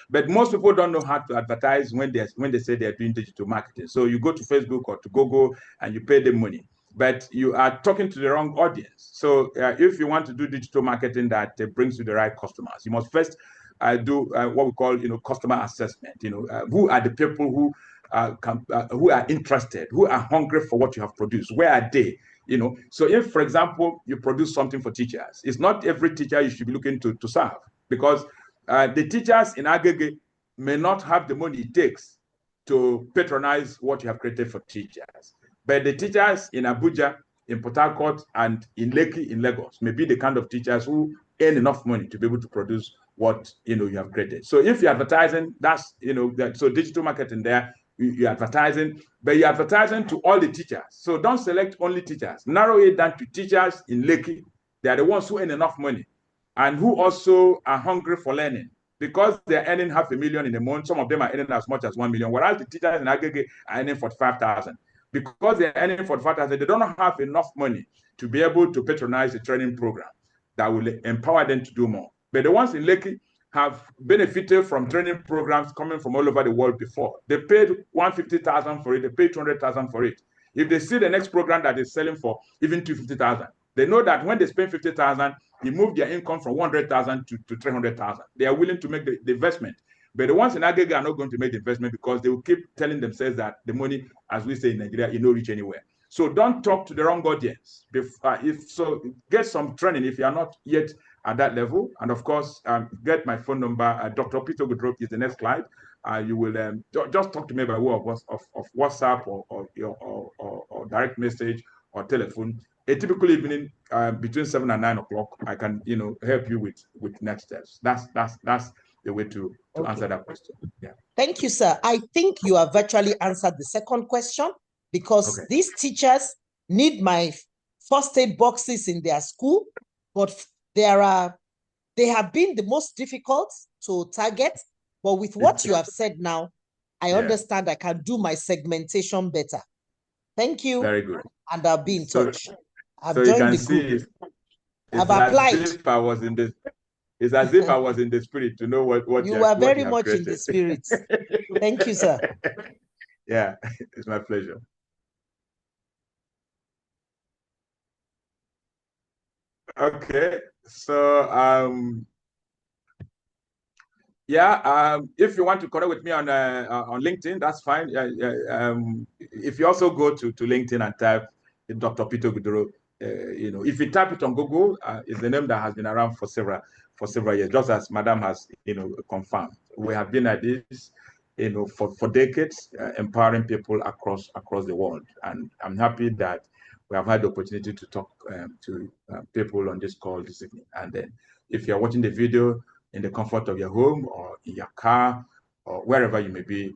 but most people don't know how to advertise when they say they're doing digital marketing. So you go to Facebook or to Google and you pay them money, but you are talking to the wrong audience. So if you want to do digital marketing that brings you the right customers, you must first do what we call, customer assessment. Who are the people who are interested, who are hungry for what you have produced? Where are they? So if, for example, you produce something for teachers, it's not every teacher you should be looking to serve, because the teachers in Agege may not have the money it takes to patronize what you have created for teachers. But the teachers in Abuja, in Port Harcourt, and in Lekki, in Lagos, may be the kind of teachers who earn enough money to be able to produce what you have created. So if you're advertising, that's so digital marketing there, you're advertising, but you're advertising to all the teachers. So don't select only teachers. Narrow it down to teachers in Lekki. They are the ones who earn enough money and who also are hungry for learning, because they're earning $500,000 in a month. Some of them are earning as much as 1 million, whereas the teachers in Agege are earning 45,000. Because they're earning 45,000, they don't have enough money to be able to patronize a training program that will empower them to do more. But the ones in Lekki have benefited from training programs coming from all over the world before. They paid 150,000 for it, they paid 200,000 for it. If they see the next program that is selling for even 250,000, they know that when they spend 50,000, they move their income from 100,000 to 300,000. They are willing to make the investment. But the ones in Agege are not going to make the investment, because they will keep telling themselves that the money, as we say in Nigeria, you don't reach anywhere. So don't talk to the wrong audience. Get some training if you are not yet at that level. And of course, get my phone number. Dr. Peter Goduro is the next slide. You will just talk to me by way of WhatsApp or direct message or telephone. A typical evening between 7 and 9 o'clock, I can help you with next steps. That's the way to answer that question. Yeah. Thank you, sir. I think you have virtually answered the second question, because these teachers need my first aid boxes in their school, but they have been the most difficult to target. But with what you have said now, I understand I can do my segmentation better. Thank you. Very good. And I'll be in touch. I've so joined the group. I've applied. It's as if I was in the spirit to know what you were very much created. in the spirit. Thank you, sir. Yeah, it's my pleasure. Okay, so if you want to connect with me on LinkedIn, that's fine. If you also go to LinkedIn and type Dr. Peter Goduro, if you type it on Google, it's the name that has been around for several years, just as Madam has confirmed. We have been at this for decades, empowering people across the world. And I'm happy that we have had the opportunity to talk to people on this call this evening. And then if you're watching the video in the comfort of your home or in your car or wherever you may be,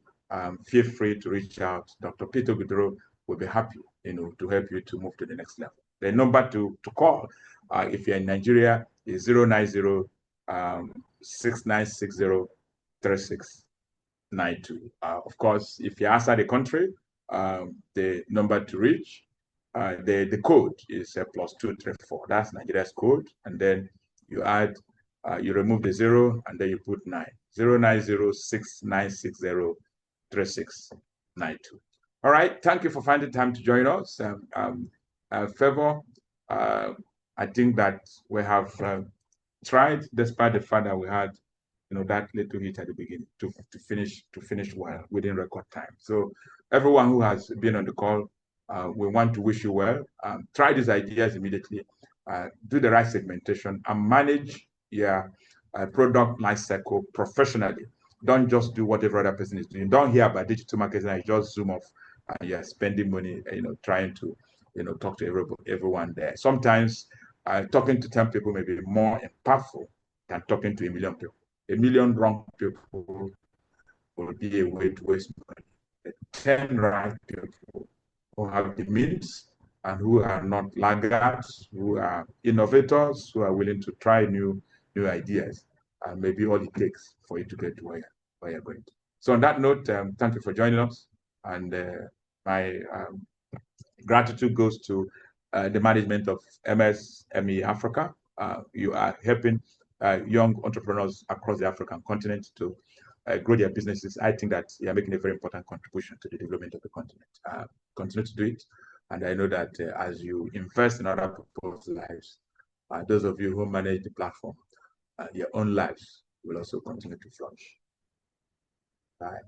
feel free to reach out. Dr. Peter Ogudoro will be happy, to help you to move to the next level. The number to call if you're in Nigeria is 090-6960-3692. Of course, if you're outside the country, the number to reach, the code is +234. That's Nigeria's code. And then you add, you remove the 0, and then you put 9. 090-6960-3692. All right. Thank you for finding time to join us. Favor, I think that we have tried, despite the fact that we had, that little hit at the beginning, to finish well within record time. So everyone who has been on the call, we want to wish you well. Try these ideas immediately. Do the right segmentation and manage your product life cycle professionally. Don't just do what every other person is doing. Don't hear about digital marketing and just zoom off and you're spending money, trying to, talk to everyone there. Sometimes talking to 10 people may be more impactful than talking to 1 million people. 1 million wrong people will be a way to waste money. 10 right people who have the means and who are not laggards, who are innovators, who are willing to try new ideas, and maybe all it takes for you to get to where you're going to. So on that note, thank you for joining us, and my gratitude goes to the management of MSME Africa. You are helping young entrepreneurs across the African continent to grow their businesses. I think that you are making a very important contribution to the development of the continent. Continue to do it. And I know that as you invest in other people's lives, those of you who manage the platform, your own lives will also continue to flourish. Bye.